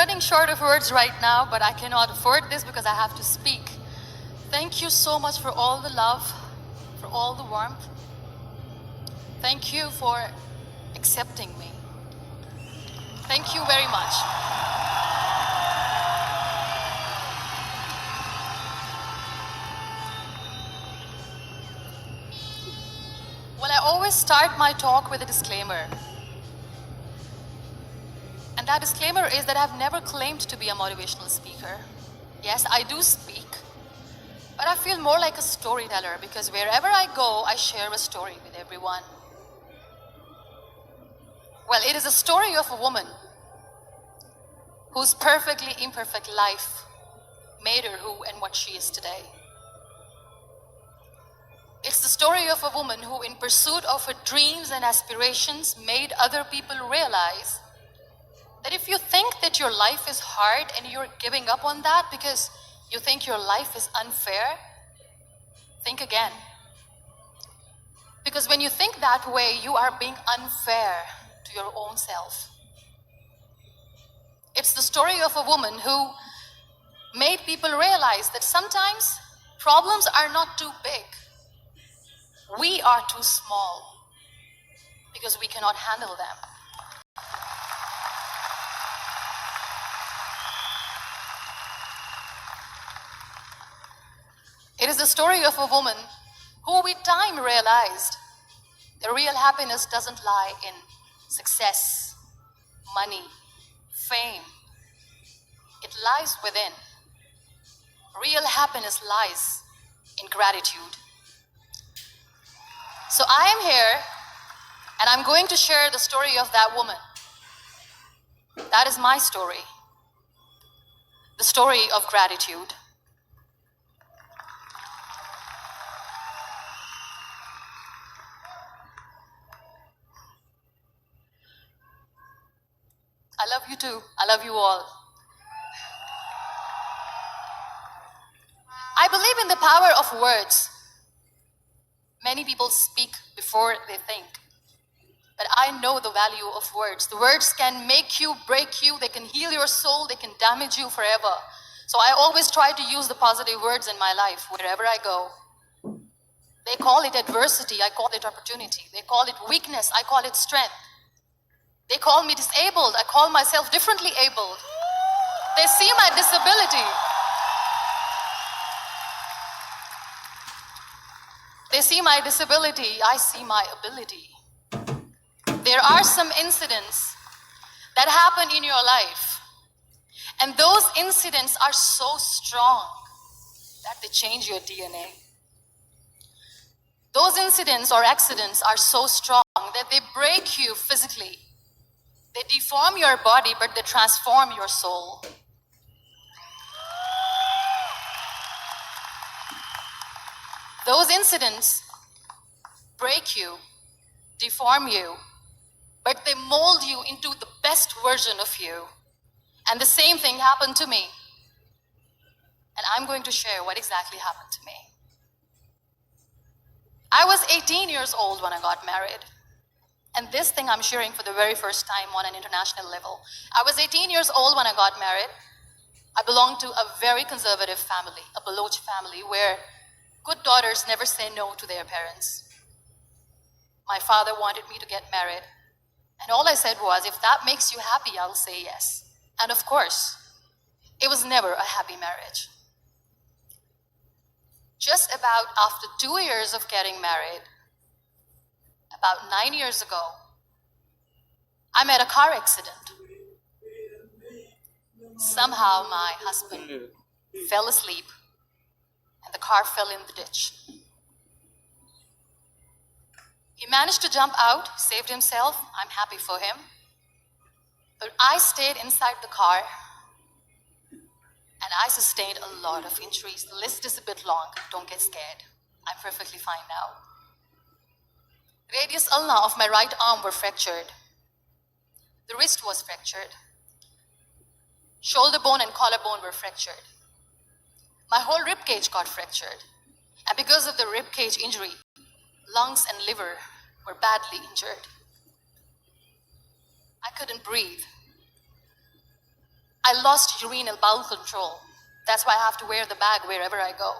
running short of words right now, but I cannot afford this because I have to speak. Thank you so much for all the love, for all the warmth. Thank you for accepting me. Thank you very much. Well, I always start my talk with a disclaimer. And that disclaimer is that I've never claimed to be a motivational speaker. Yes, I do speak, but I feel more like a storyteller because wherever I go, I share a story with everyone. Well, it is a story of a woman whose perfectly imperfect life made her who and what she is today. It's the story of a woman who, in pursuit of her dreams and aspirations, made other people realize that if you think that your life is hard and you're giving up on that because you think your life is unfair, think again. Because when you think that way, you are being unfair to your own self. It's the story of a woman who made people realize that sometimes problems are not too big. We are too small because we cannot handle them. It is the story of a woman who with time realized the real happiness doesn't lie in success, money, fame. It lies within. Real happiness lies in gratitude. So I am here and I'm going to share the story of that woman. That is my story. The story of gratitude. I love you too. I love you all. I believe in the power of words. Many people speak before they think. But I know the value of words. The words can make you, break you, they can heal your soul, they can damage you forever. So I always try to use the positive words in my life wherever I go. They call it adversity, I call it opportunity. They call it weakness, I call it strength. They call me disabled, I call myself differently abled. They see my disability. They see my disability, I see my ability. There are some incidents that happen in your life, and those incidents are so strong that they change your DNA. Those incidents or accidents are so strong that they break you physically. They deform your body, but they transform your soul. Those incidents break you, deform you, but they mold you into the best version of you. And the same thing happened to me. And I'm going to share what exactly happened to me. I was 18 years old when I got married. And this thing I'm sharing for the very first time on an international level. I was 18 years old when I got married. I belonged to a very conservative family, a Baloch family, where good daughters never say no to their parents. My father wanted me to get married. And all I said was, if that makes you happy, I'll say yes. And of course, it was never a happy marriage. Just about after 2 years of getting married, about 9 years ago, I met a car accident. Somehow my husband fell asleep and the car fell in the ditch. He managed to jump out, saved himself. I'm happy for him. But I stayed inside the car and I sustained a lot of injuries. The list is a bit long. Don't get scared. I'm perfectly fine now. Radius ulna of my right arm were fractured. The wrist was fractured. Shoulder bone and collarbone were fractured. My whole rib cage got fractured. And because of the rib cage injury, lungs and liver were badly injured. I couldn't breathe. I lost urine and bowel control. That's why I have to wear the bag wherever I go.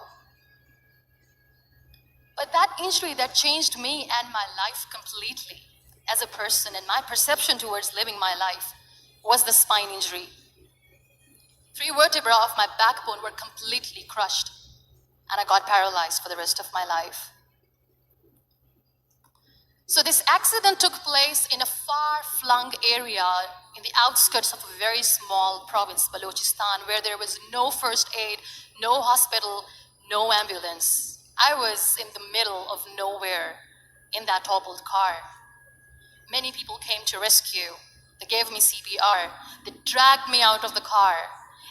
But that injury that changed me and my life completely as a person and my perception towards living my life was the spine injury. 3 vertebrae of my backbone were completely crushed, and I got paralyzed for the rest of my life. So this accident took place in a far-flung area in the outskirts of a very small province, Balochistan, where there was no first aid, no hospital, no ambulance. I was in the middle of nowhere in that toppled car. Many people came to rescue. They gave me CPR. They dragged me out of the car.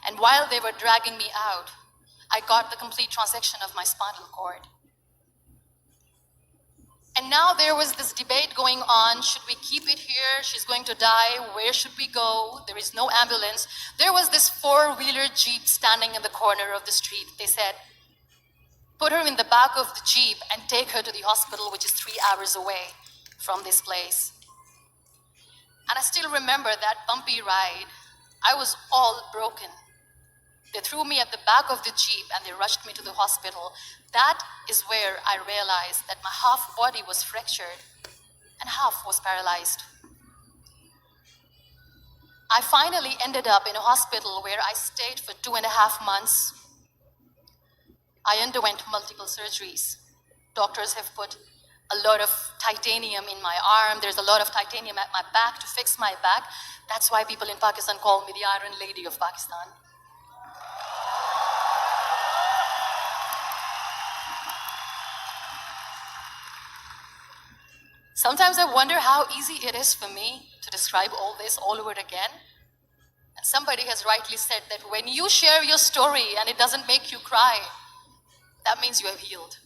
And while they were dragging me out, I got the complete transection of my spinal cord. And now there was this debate going on. Should we keep it here? She's going to die. Where should we go? There is no ambulance. There was this 4-wheeler Jeep standing in the corner of the street. They said, put her in the back of the Jeep and take her to the hospital, which is 3 hours away from this place. And I still remember that bumpy ride. I was all broken. They threw me at the back of the Jeep and they rushed me to the hospital. That is where I realized that my half body was fractured and half was paralyzed. I finally ended up in a hospital where I stayed for 2.5 months. I underwent multiple surgeries. Doctors have put a lot of titanium in my arm. There's a lot of titanium at my back to fix my back. That's why people in Pakistan call me the Iron Lady of Pakistan. Sometimes I wonder how easy it is for me to describe all this all over again. And somebody has rightly said that when you share your story and it doesn't make you cry, that means you have healed.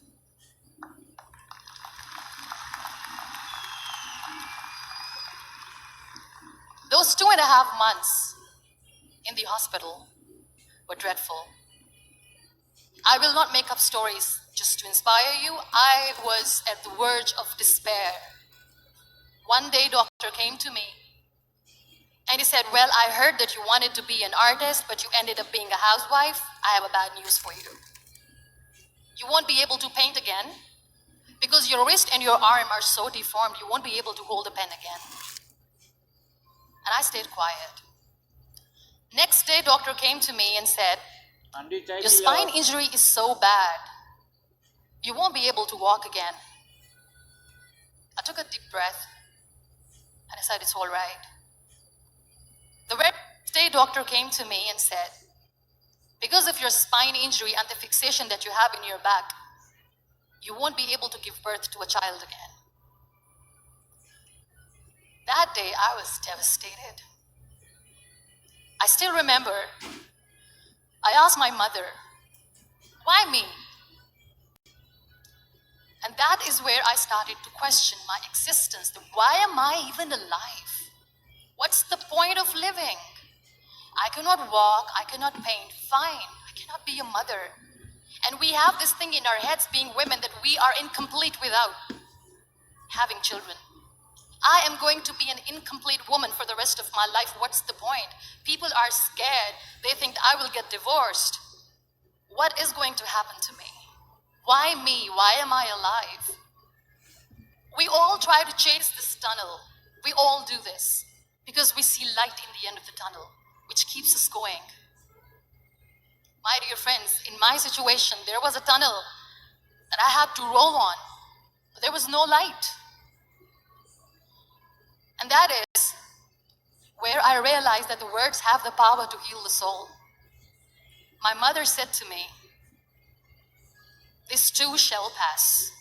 Those 2.5 months in the hospital were dreadful. I will not make up stories just to inspire you. I was at the verge of despair. One day, doctor came to me and he said, well, I heard that you wanted to be an artist, but you ended up being a housewife. I have a bad news for you. You won't be able to paint again because your wrist and your arm are so deformed, you won't be able to hold a pen again. And I stayed quiet. Next day, doctor came to me and said, your spine injury is so bad, you won't be able to walk again. I took a deep breath and I said, it's all right. The very next day, doctor came to me and said, because of your spine injury and the fixation that you have in your back, you won't be able to give birth to a child again. That day, I was devastated. I still remember, I asked my mother, why me? And that is where I started to question my existence. Why am I even alive? What's the point of living? I cannot walk, I cannot paint, fine. I cannot be a mother. And we have this thing in our heads being women that we are incomplete without having children. I am going to be an incomplete woman for the rest of my life. What's the point? People are scared. They think I will get divorced. What is going to happen to me? Why me? Why am I alive? We all try to chase this tunnel. We all do this because we see light in the end of the tunnel, which keeps us going. My dear friends, in my situation, there was a tunnel that I had to roll on, but there was no light. And that is where I realized that the words have the power to heal the soul. My mother said to me, this too shall pass.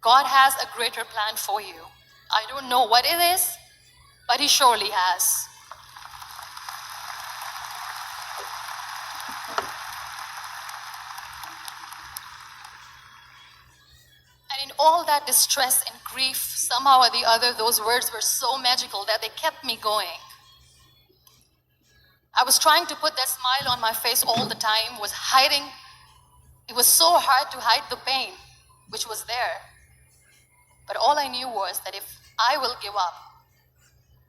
God has a greater plan for you. I don't know what it is, but He surely has. And in all that distress and grief, somehow or the other, those words were so magical that they kept me going. I was trying to put that smile on my face all the time, was hiding. It was so hard to hide the pain, which was there. But all I knew was that if I will give up,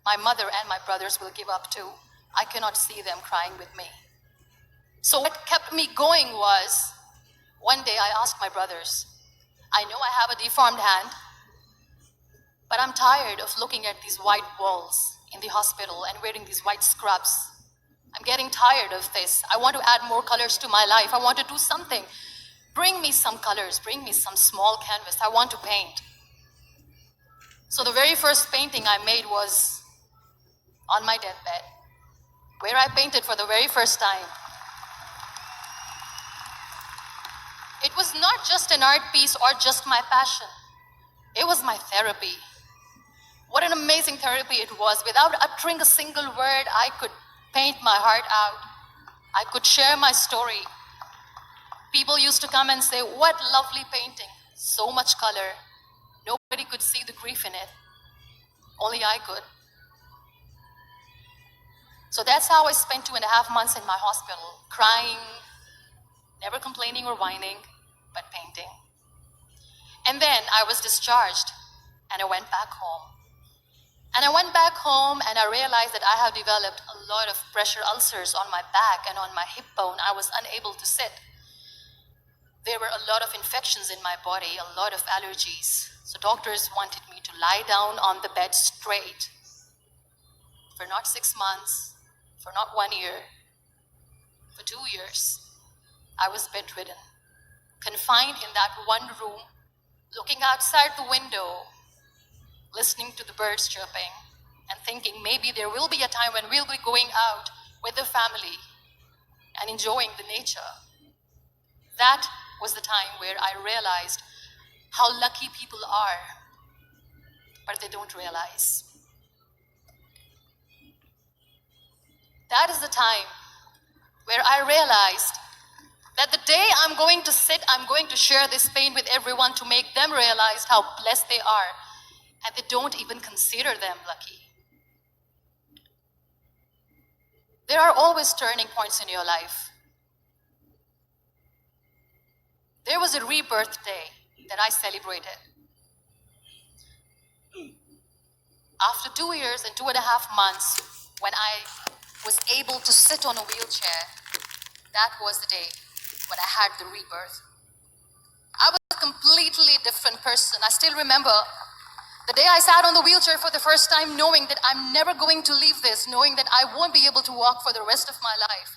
my mother and my brothers will give up too. I cannot see them crying with me. So what kept me going was, one day I asked my brothers, I know I have a deformed hand, but I'm tired of looking at these white walls in the hospital and wearing these white scrubs. I'm getting tired of this. I want to add more colors to my life. I want to do something. Bring me some colors, bring me some small canvas. I want to paint. So the very first painting I made was on my deathbed, where I painted for the very first time. It was not just an art piece or just my passion. It was my therapy. What an amazing therapy it was. Without uttering a single word, I could paint my heart out. I could share my story. People used to come and say, what lovely painting, so much color. Nobody could see the grief in it. Only I could. So that's how I spent 2.5 months in my hospital, crying, never complaining or whining, but painting. And then I was discharged and I went back home. And I went back home and I realized that I have developed a lot of pressure ulcers on my back and on my hip bone. I was unable to sit. There were a lot of infections in my body, a lot of allergies. So doctors wanted me to lie down on the bed straight for not 6 months, for not 1 year, for 2 years. I was bedridden, confined in that one room, looking outside the window, listening to the birds chirping, and thinking maybe there will be a time when we'll be going out with the family and enjoying the nature. That was the time where I realized how lucky people are, but they don't realize. That is the time where I realized that the day I'm going to sit, I'm going to share this pain with everyone to make them realize how blessed they are, and they don't even consider them lucky. There are always turning points in your life. There was a rebirth day that I celebrated. After 2 years and 2.5 months, when I was able to sit on a wheelchair, that was the day when I had the rebirth. I was a completely different person. I still remember the day I sat on the wheelchair for the first time, knowing that I'm never going to leave this, knowing that I won't be able to walk for the rest of my life.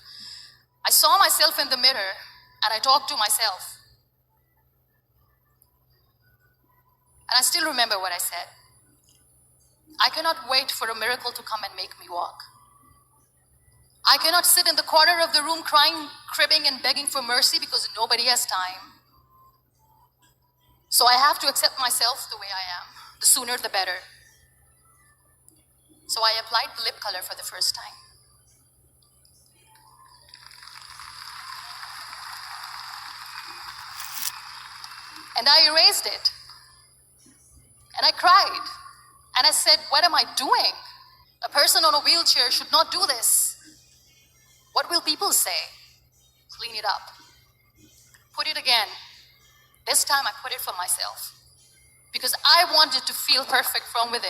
I saw myself in the mirror and I talked to myself. And I still remember what I said. I cannot wait for a miracle to come and make me walk. I cannot sit in the corner of the room crying, cribbing, and begging for mercy because nobody has time. So I have to accept myself the way I am. The sooner the better. So I applied the lip color for the first time. And I erased it. And I cried. And I said, what am I doing? A person on a wheelchair should not do this. What will people say? Clean it up. Put it again. This time I put it for myself. Because I wanted to feel perfect from within.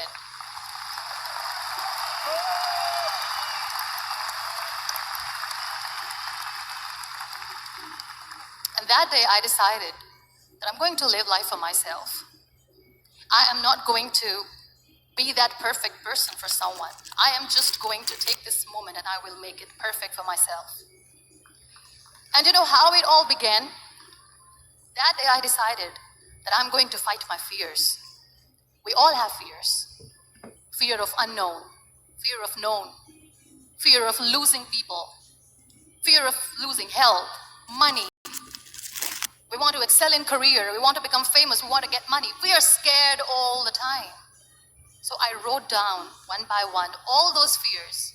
And that day I decided that I'm going to live life for myself. I am not going to be that perfect person for someone. I am just going to take this moment and I will make it perfect for myself. And you know how it all began? That day I decided that I'm going to fight my fears. We all have fears. Fear of unknown, fear of known, fear of losing people, fear of losing health, money. We want to excel in career, we want to become famous, we want to get money. We are scared all the time. So I wrote down one by one all those fears.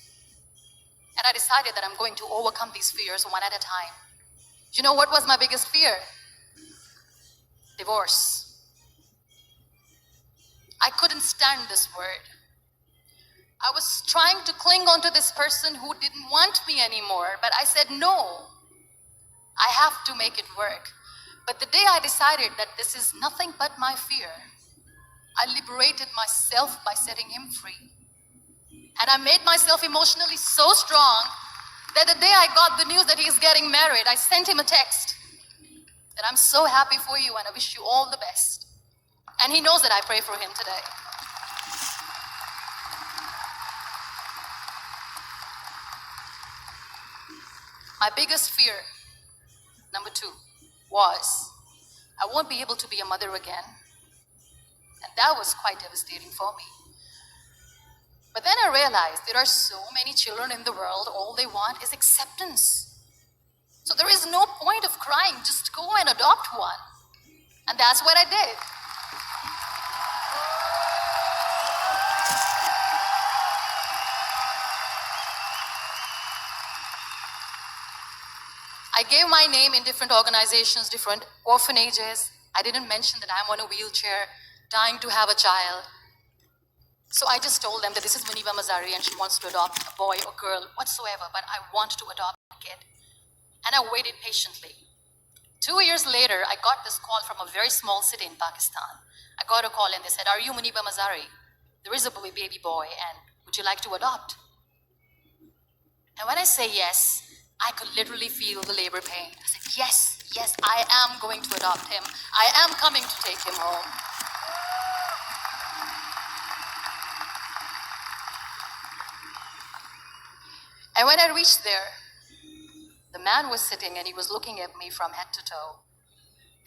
And I decided that I'm going to overcome these fears one at a time. You know what was my biggest fear? Divorce. I couldn't stand this word. I was trying to cling on to this person who didn't want me anymore, but I said, no, I have to make it work. But the day I decided that this is nothing but my fear, I liberated myself by setting him free. And I made myself emotionally so strong that the day I got the news that he's getting married, I sent him a text that I'm so happy for you and I wish you all the best. And he knows that I pray for him today. My biggest fear, number 2, was I won't be able to be a mother again. And that was quite devastating for me. But then I realized there are so many children in the world, all they want is acceptance. So there is no point of crying, just go and adopt one. And that's what I did. I gave my name in different organizations, different orphanages. I didn't mention that I'm on a wheelchair, dying to have a child. So I just told them that this is Muniba Mazari and she wants to adopt a boy or girl, whatsoever, but I want to adopt a kid. And I waited patiently. 2 years later, I got this call from a very small city in Pakistan. I got a call and they said, "Are you Muniba Mazari? There is a baby boy and would you like to adopt?" And when I say yes, I could literally feel the labor pain. I said, yes, I am going to adopt him. I am coming to take him home. And when I reached there, the man was sitting and he was looking at me from head to toe.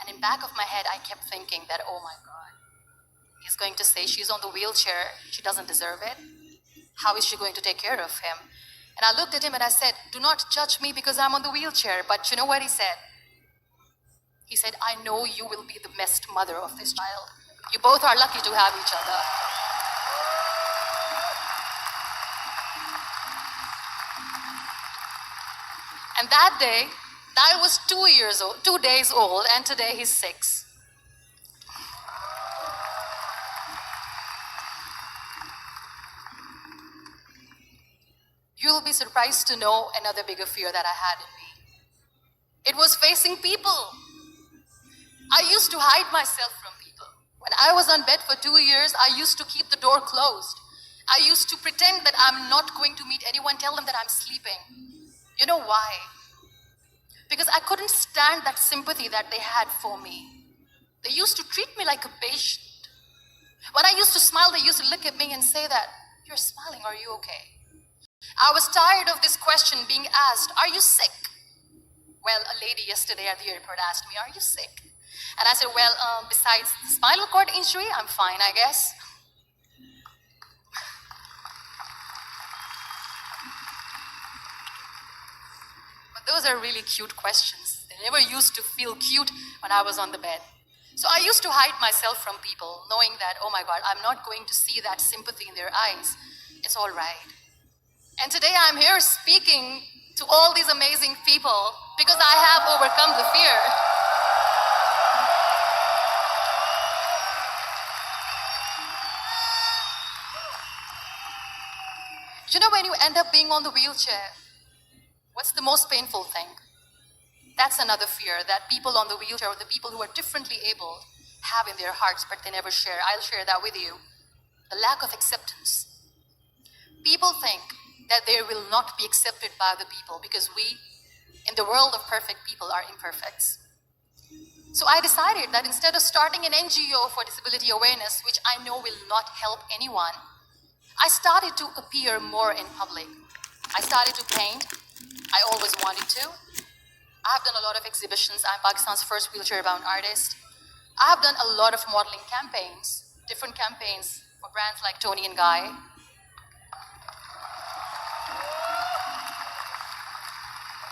And in back of my head, I kept thinking that, oh my God, he's going to say she's on the wheelchair, she doesn't deserve it. How is she going to take care of him? And I looked at him and I said, "Do not judge me because I'm on the wheelchair." But you know what he said? He said, "I know you will be the best mother of this child. You both are lucky to have each other." And that day, I was 2 days old, and today he's 6. You'll be surprised to know another bigger fear that I had in me. It was facing people. I used to hide myself from people. When I was on bed for 2 years, I used to keep the door closed. I used to pretend that I'm not going to meet anyone, tell them that I'm sleeping. You know why? Because I couldn't stand that sympathy that they had for me. They used to treat me like a patient. When I used to smile, they used to look at me and say that, "You're smiling, are you okay?" I was tired of this question being asked, "Are you sick?" Well, a lady yesterday at the airport asked me, "Are you sick?" And I said, "Well, besides the spinal cord injury, I'm fine, I guess." But those are really cute questions. They never used to feel cute when I was on the bed. So I used to hide myself from people, knowing that, oh my God, I'm not going to see that sympathy in their eyes. It's all right. And today I'm here speaking to all these amazing people because I have overcome the fear. You know, when you end up being on the wheelchair, what's the most painful thing? That's another fear that people on the wheelchair, or the people who are differently able, have in their hearts, but they never share. I'll share that with you. The lack of acceptance. People think that they will not be accepted by the people because we, in the world of perfect people, are imperfects. So I decided that instead of starting an NGO for disability awareness, which I know will not help anyone, I started to appear more in public. I started to paint. I always wanted to. I have done a lot of exhibitions. I'm Pakistan's first wheelchair-bound artist. I have done a lot of modeling campaigns, different campaigns for brands like Tony and Guy.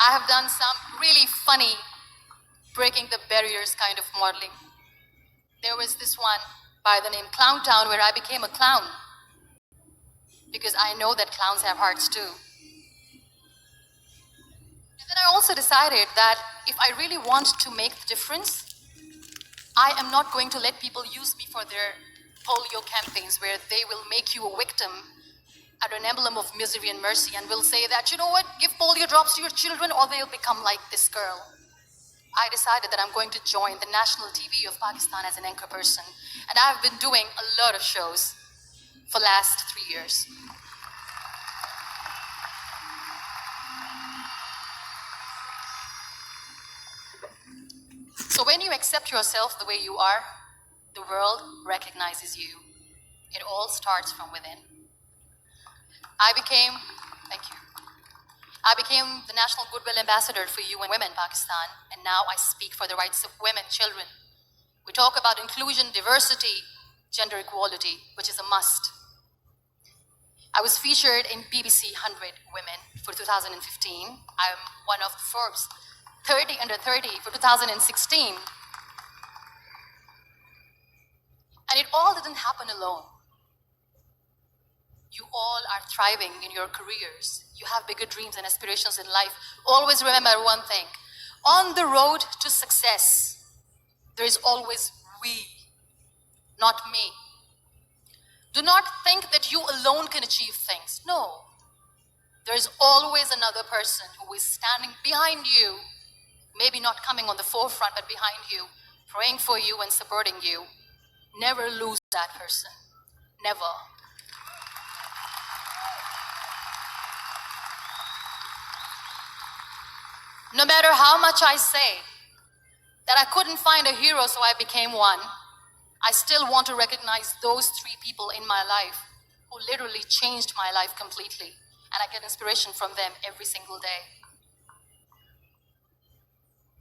I have done some really funny, breaking the barriers kind of modeling. There was this one by the name Clown Town where I became a clown because I know that clowns have hearts too. And then I also decided that if I really want to make the difference, I am not going to let people use me for their polio campaigns where they will make you a victim at an emblem of misery and mercy and will say that, you know what, give polio drops to your children or they'll become like this girl. I decided that I'm going to join the national TV of Pakistan as an anchor person. And I've been doing a lot of shows for the last 3 years. accept yourself the way you are, the world recognizes you. It all starts from within. Thank you. I became the National Goodwill Ambassador for UN Women Pakistan, and now I speak for the rights of women, children. We talk about inclusion, diversity, gender equality, which is a must. I was featured in BBC 100 Women for 2015. I'm one of Forbes 30 under 30 for 2016. And it all didn't happen alone. You all are thriving in your careers. You have bigger dreams and aspirations in life. Always remember one thing. On the road to success, there is always we, not me. Do not think that you alone can achieve things. No. There is always another person who is standing behind you, maybe not coming on the forefront, but behind you, praying for you and supporting you. Never lose that person. Never. No matter how much I say that I couldn't find a hero, so I became one, I still want to recognize those 3 people in my life who literally changed my life completely, and I get inspiration from them every single day.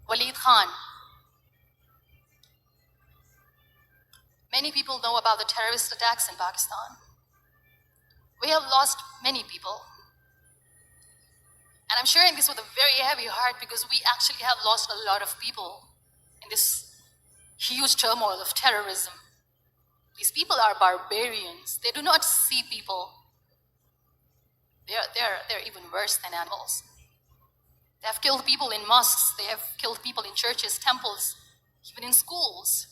Waleed Khan. Many people know about the terrorist attacks in Pakistan. We have lost many people. And I'm sharing this with a very heavy heart because we actually have lost a lot of people in this huge turmoil of terrorism. These people are barbarians. They do not see people. They're even worse than animals. They have killed people in mosques. They have killed people in churches, temples, even in schools.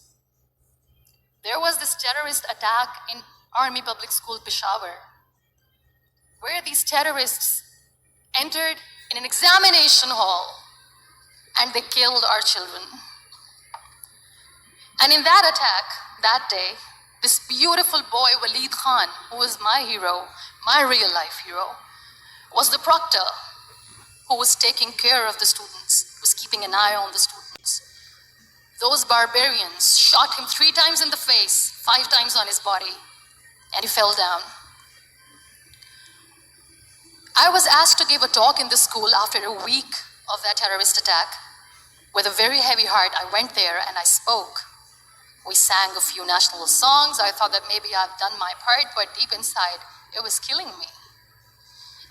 There was this terrorist attack in Army Public School, Peshawar, where these terrorists entered in an examination hall and they killed our children. And in that attack, that day, this beautiful boy, Waleed Khan, who was my hero, my real life hero, was the proctor who was taking care of the students, was keeping an eye on the students. Those barbarians shot him 3 times in the face, 5 times on his body, and he fell down. I was asked to give a talk in the school after a week of that terrorist attack. With a very heavy heart, I went there and I spoke. We sang a few national songs. I thought that maybe I've done my part, but deep inside, it was killing me.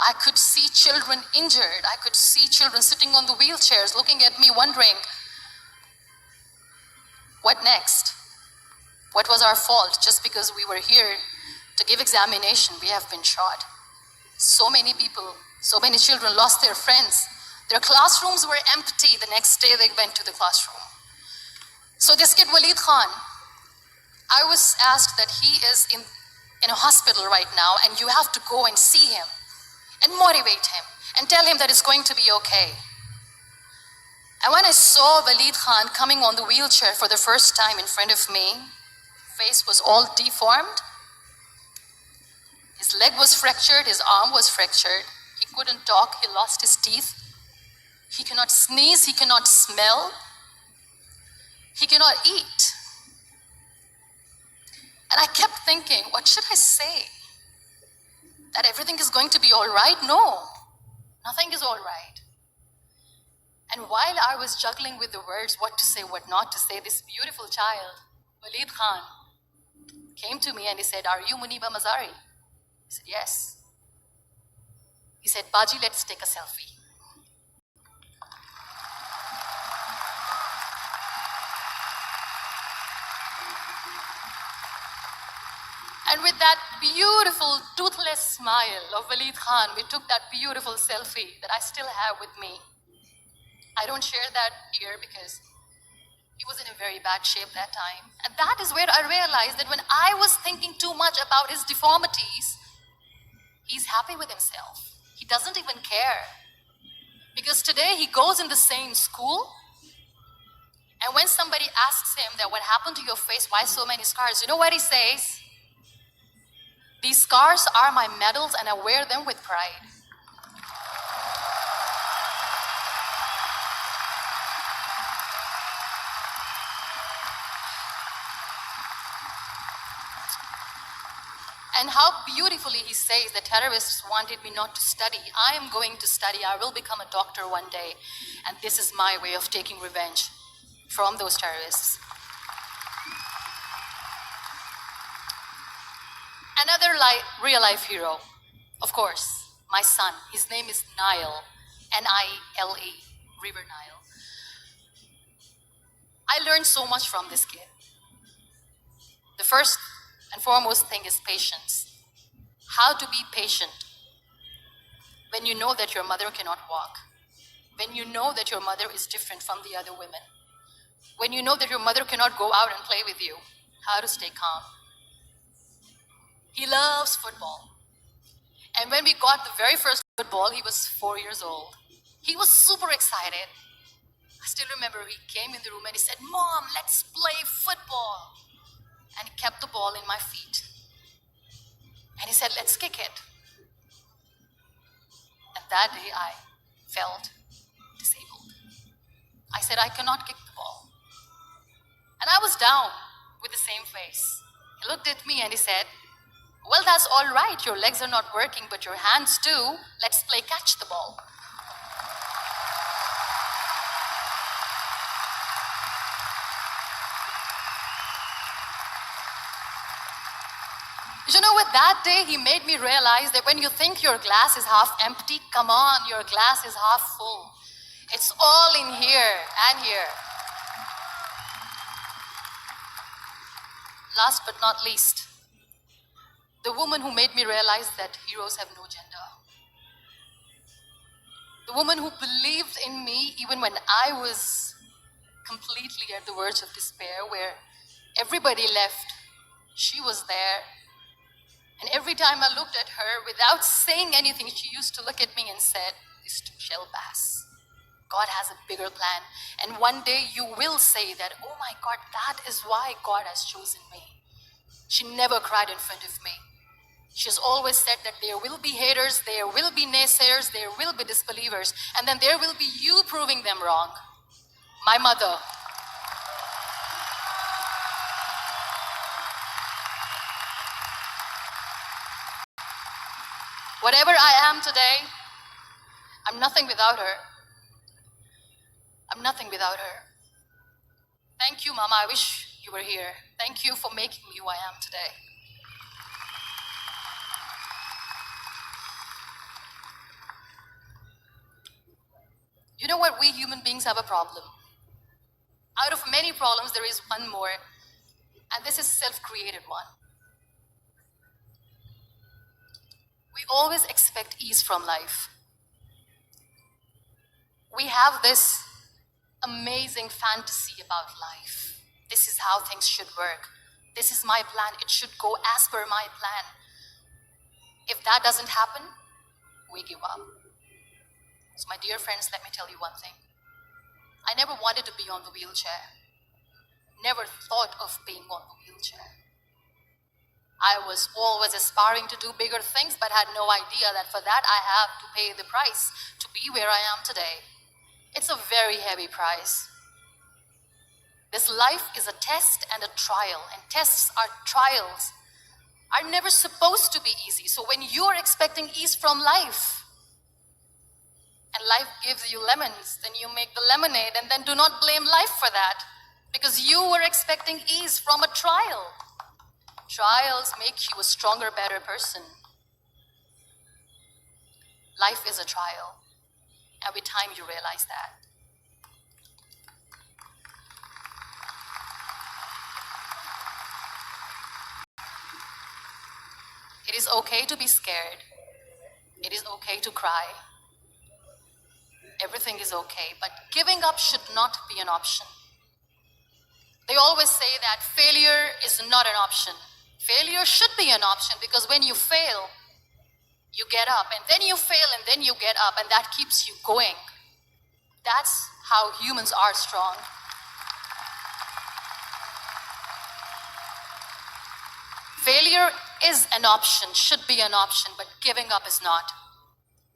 I could see children injured. I could see children sitting on the wheelchairs, looking at me, wondering, what next? What was our fault? Just because we were here to give examination, we have been shot. So many people, so many children lost their friends. Their classrooms were empty. The next day they went to the classroom. So this kid, Waleed Khan, I was asked that he is in a hospital right now and you have to go and see him and motivate him and tell him that it's going to be okay. And when I saw Waleed Khan coming on the wheelchair for the first time in front of me, face was all deformed. His leg was fractured, his arm was fractured. He couldn't talk, he lost his teeth. He cannot sneeze, he cannot smell. He cannot eat. And I kept thinking, what should I say? That everything is going to be all right? No, nothing is all right. And while I was juggling with the words, what to say, what not to say, this beautiful child, Waleed Khan, came to me and he said, "Are you Muniba Mazari?" I said, "Yes." He said, "Baji, let's take a selfie." And with that beautiful, toothless smile of Waleed Khan, we took that beautiful selfie that I still have with me. I don't share that here because he was in a very bad shape that time. And that is where I realized that when I was thinking too much about his deformities, he's happy with himself. He doesn't even care. Because today he goes in the same school, and when somebody asks him that what happened to your face, why so many scars, you know what he says? "These scars are my medals and I wear them with pride." how beautifully he says the terrorists wanted me not to study. I am going to study. I will become a doctor one day. And this is my way of taking revenge from those terrorists. Another real life hero, of course, my son. His name is Nile, N-I-L-E, River Nile. I learned so much from this kid. The first and foremost thing is patience. How to be patient when you know that your mother cannot walk, when you know that your mother is different from the other women, when you know that your mother cannot go out and play with you, how to stay calm. He loves football. And when we got the very first football, he was 4 years old. He was super excited. I still remember he came in the room and he said, "Mom, let's play football." And he kept the ball in my feet. And he said, "Let's kick it." And that day I felt disabled. I said, "I cannot kick the ball." And I was down with the same face. He looked at me and he said, "Well, that's all right. Your legs are not working, but your hands do. Let's play catch the ball." You know what? That day he made me realize that when you think your glass is half empty, come on, your glass is half full. It's all in here and here. Last but not least, the woman who made me realize that heroes have no gender. The woman who believed in me even when I was completely at the verge of despair, where everybody left, she was there. And every time I looked at her, without saying anything, she used to look at me and said, "This too shall pass. God has a bigger plan. And one day you will say that, oh my God, that is why God has chosen me." She never cried in front of me. She's always said that there will be haters, there will be naysayers, there will be disbelievers, and then there will be you proving them wrong. My mother. Whatever I am today, I'm nothing without her. I'm nothing without her. Thank you, Mama. I wish you were here. Thank you for making me who I am today. You know what? We human beings have a problem. Out of many problems, there is one more, and this is a self-created one. We always expect ease from life. We have this amazing fantasy about life. This is how things should work. This is my plan. It should go as per my plan. If that doesn't happen, we give up. So my dear friends, let me tell you one thing. I never wanted to be on the wheelchair. Never thought of being on the wheelchair. I was always aspiring to do bigger things, but had no idea that for that I have to pay the price to be where I am today. It's a very heavy price. This life is a test and a trial, and tests are trials are never supposed to be easy. So when you're expecting ease from life, and life gives you lemons, then you make the lemonade, and then do not blame life for that, because you were expecting ease from a trial. Trials make you a stronger, better person. Life is a trial. Every time you realize that. It is okay to be scared. It is okay to cry. Everything is okay, but giving up should not be an option. They always say that failure is not an option. Failure should be an option, because when you fail, you get up, and then you fail, and then you get up, and that keeps you going. That's how humans are strong. Failure is an option, should be an option, but giving up is not.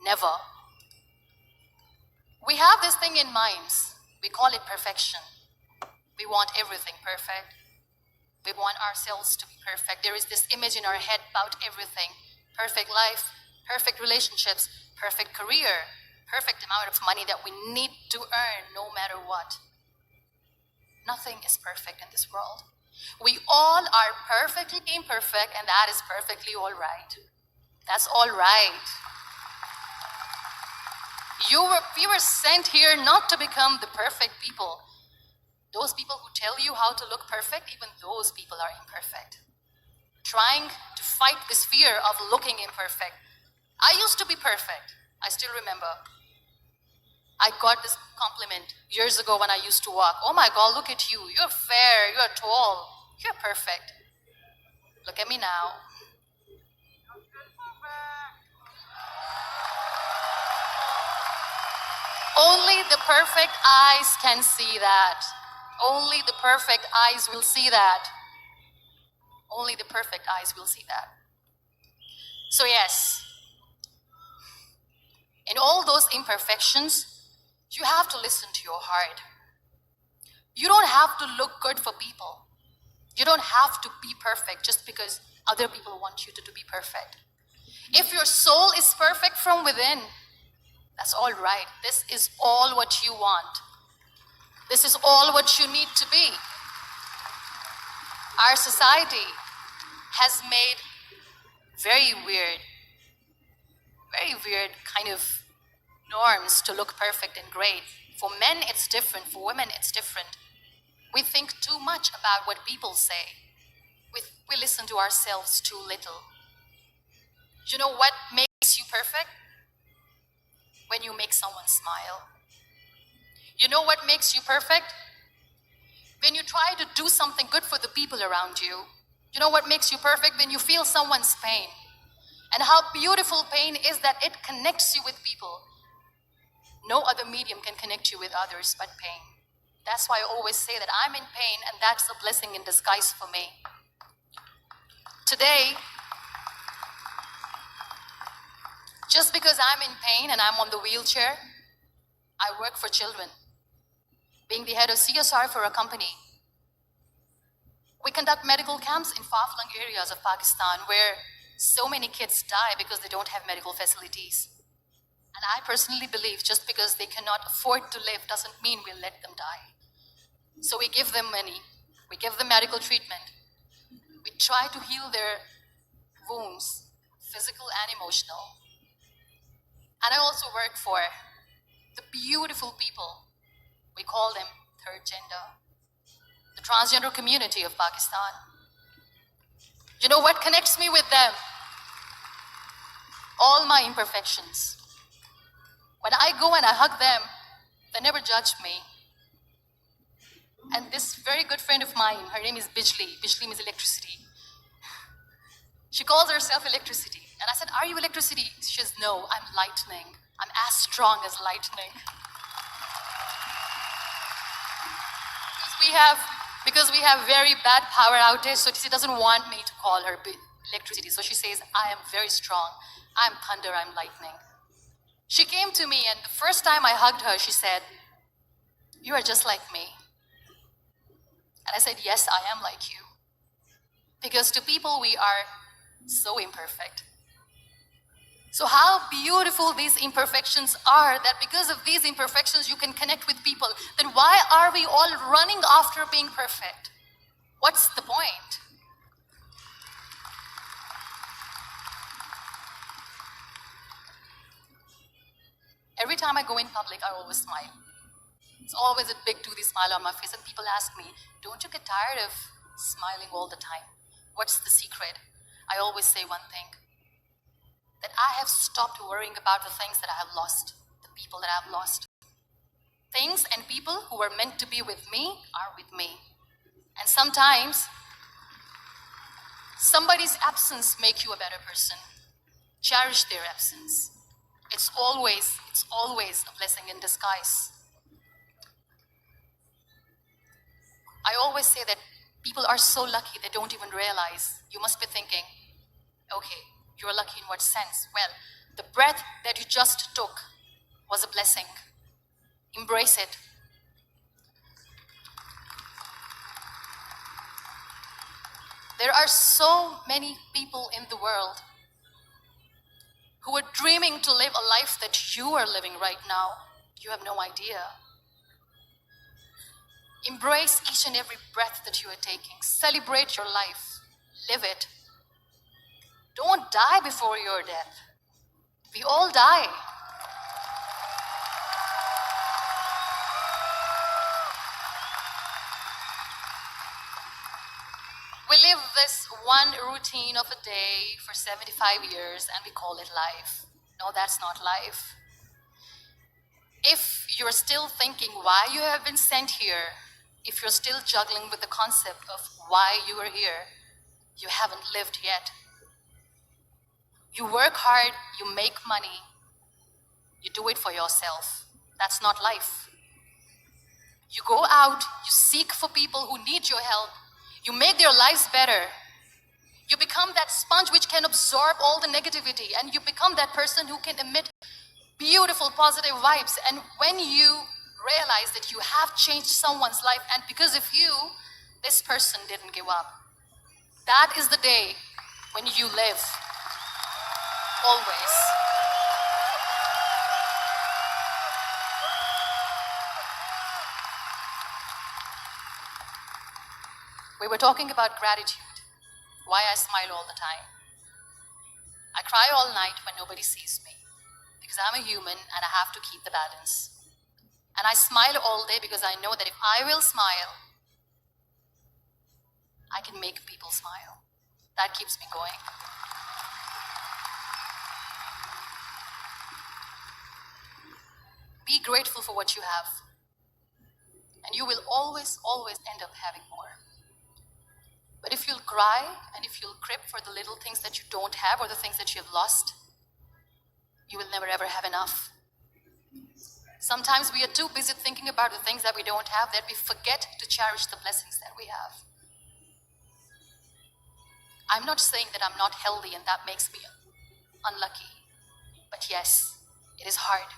Never. We have this thing in minds. We call it perfection. We want everything perfect. We want ourselves to be perfect. There is this image in our head about everything. Perfect life, perfect relationships, perfect career, perfect amount of money that we need to earn no matter what. Nothing is perfect in this world. We all are perfectly imperfect, and that is perfectly all right. That's all right. We were sent here not to become the perfect people. Those people who tell you how to look perfect, even those people are imperfect. Trying to fight this fear of looking imperfect. I used to be perfect. I still remember. I got this compliment years ago when I used to walk. Oh my God, look at you. You're fair, you're tall, you're perfect. Look at me now. Only the perfect eyes can see that. Only the perfect eyes will see that. Only the perfect eyes will see that. So yes, in all those imperfections, you have to listen to your heart. You don't have to look good for people. You don't have to be perfect just because other people want you to be perfect. If your soul is perfect from within, that's all right. This is all what you want. This is all what you need to be. Our society has made very weird kind of norms to look perfect and great. For men, it's different. For women, it's different. We think too much about what people say. We listen to ourselves too little. You know what makes you perfect? When you make someone smile. You know what makes you perfect? When you try to do something good for the people around you. You know what makes you perfect? When you feel someone's pain. And how beautiful pain is that it connects you with people. No other medium can connect you with others but pain. That's why I always say that I'm in pain, and that's a blessing in disguise for me. Today, just because I'm in pain and I'm on the wheelchair, I work for children. Being the head of CSR for a company, we conduct medical camps in far-flung areas of Pakistan where so many kids die because they don't have medical facilities. And I personally believe just because they cannot afford to live doesn't mean we'll let them die. So we give them money, we give them medical treatment, we try to heal their wounds, physical and emotional. And I also work for the beautiful people, we call them third gender, the transgender community of Pakistan. You know what connects me with them? All my imperfections. When I go and I hug them, they never judge me. And this very good friend of mine, her name is Bijli. Bijli means electricity. She calls herself electricity. And I said, are you electricity? She says, no, I'm lightning. I'm as strong as lightning. Because we have very bad power outage, so she doesn't want me to call her electricity. So she says, I am very strong. I'm thunder, I'm lightning. She came to me, and the first time I hugged her, she said, you are just like me. And I said, yes, I am like you. Because to people, we are so imperfect. So how beautiful these imperfections are, that because of these imperfections, you can connect with people. Then why are we all running after being perfect? What's the point? Every time I go in public, I always smile. It's always a big toothy smile on my face, and people ask me, don't you get tired of smiling all the time? What's the secret? I always say one thing, that I have stopped worrying about the things that I have lost, the people that I have lost. Things and people who were meant to be with me are with me. And sometimes, somebody's absence makes you a better person. Cherish their absence. It's always a blessing in disguise. I always say that people are so lucky they don't even realize. You must be thinking, okay, you're lucky in what sense? Well, the breath that you just took was a blessing. Embrace it. There are so many people in the world who are dreaming to live a life that you are living right now. You have no idea. Embrace each and every breath that you are taking. Celebrate your life. Live it. Don't die before your death. We all die. We live this one routine of a day for 75 years and we call it life. No, that's not life. If you're still thinking why you have been sent here, if you're still juggling with the concept of why you are here, you haven't lived yet. You work hard, you make money, you do it for yourself. That's not life. You go out, you seek for people who need your help, you make their lives better. You become that sponge which can absorb all the negativity, and you become that person who can emit beautiful, positive vibes. And when you realize that you have changed someone's life, and because of you, this person didn't give up, that is the day when you live. Always. We were talking about gratitude, why I smile all the time. I cry all night when nobody sees me, because I'm a human and I have to keep the balance. And I smile all day because I know that if I will smile, I can make people smile. That keeps me going. Be grateful for what you have, and you will always, always end up having more. But if you'll cry and if you'll crib for the little things that you don't have or the things that you've lost, you will never ever have enough. Sometimes we are too busy thinking about the things that we don't have that we forget to cherish the blessings that we have. I'm not saying that I'm not healthy and that makes me unlucky. But yes, it is hard.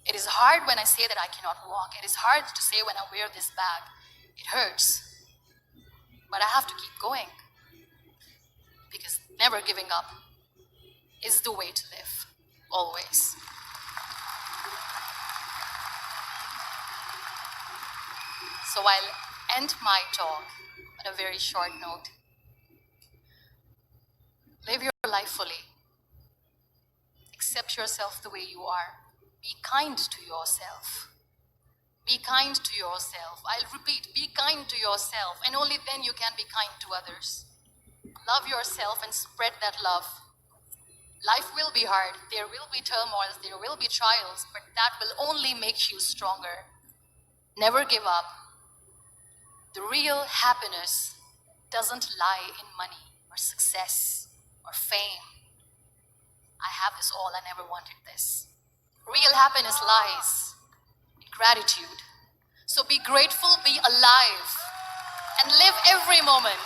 It is hard when I say that I cannot walk. It is hard to say when I wear this bag. It hurts. But I have to keep going. Because never giving up is the way to live. Always. So I'll end my talk on a very short note. Live your life fully. Accept yourself the way you are. Be kind to yourself. Be kind to yourself. I'll repeat, be kind to yourself, and only then you can be kind to others. Love yourself and spread that love. Life will be hard. There will be turmoils, there will be trials, but that will only make you stronger. Never give up. The real happiness doesn't lie in money or success or fame. I have this all, I never wanted this. Real happiness lies in gratitude. So be grateful, be alive, and live every moment